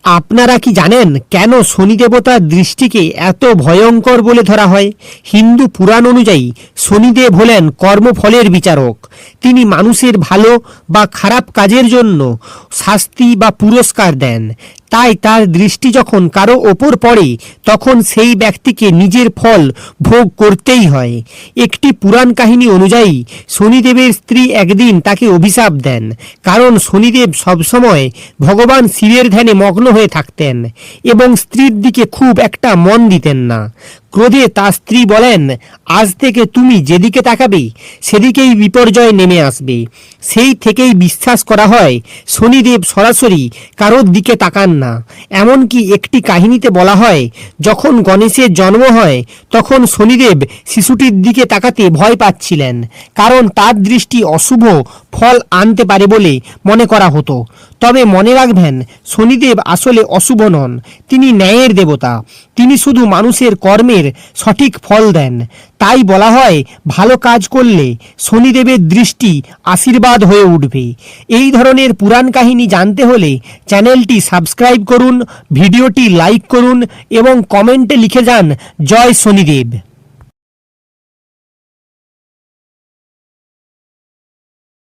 আপনারা কি জানেন কেন শনি দেবতার দৃষ্টিকে এত ভয়ঙ্কর বলে ধরা হয়? হিন্দু পুরাণ অনুযায়ী শনিদেব হলেন কর্মফলের বিচারক। তিনি মানুষের ভালো বা খারাপ কাজের জন্য শাস্তি বা পুরস্কার দেন। তাই তার দৃষ্টি যখন কারো ওপর পড়ে তখন সেই ব্যক্তিকে নিজের ফল ভোগ করতেই হয়। একটি পুরাণ কাহিনী অনুযায়ী শনিদেবের স্ত্রী একদিন তাকে অভিশাপ দেন, কারণ শনিদেব সবসময় ভগবান শিবের ধ্যানে মগ্ন হয়ে থাকতেন এবং স্ত্রীর দিকে খুব একটা মন দিতেন না। ক্রোধে তার স্ত্রী বলেন, আজ থেকে তুমি যেদিকে তাকাবে সেদিকেই বিপর্যয় নেমে আসবে। সেই থেকেই বিশ্বাস করা হয় শনিদেব সরাসরি কারোর দিকে তাকান না। এমনকি একটি কাহিনীতে বলা হয়, যখন গণেশের জন্ম হয় তখন শনিদেব শিশুটির দিকে তাকাতে ভয় পাচ্ছিলেন, কারণ তার দৃষ্টি অশুভ ফল আনতে পারে বলে মনে করা হতো। তবে মনে রাখবেন, শনিদেব আসলে অশুভ নন, তিনি ন্যায়ের দেবতা। তিনি শুধু মানুষের কর্মের সঠিক ফল দেন। তাই বলা হয়, ভালো কাজ করলে শনিদেবের দৃষ্টি আশীর্বাদ হয়ে উঠবে। এই ধরনের পুরাণ কাহিনী জানতে হলে চ্যানেলটি সাবস্ক্রাইব করুন, ভিডিওটি লাইক করুন এবং কমেন্টে লিখে যান জয় শনিদেব।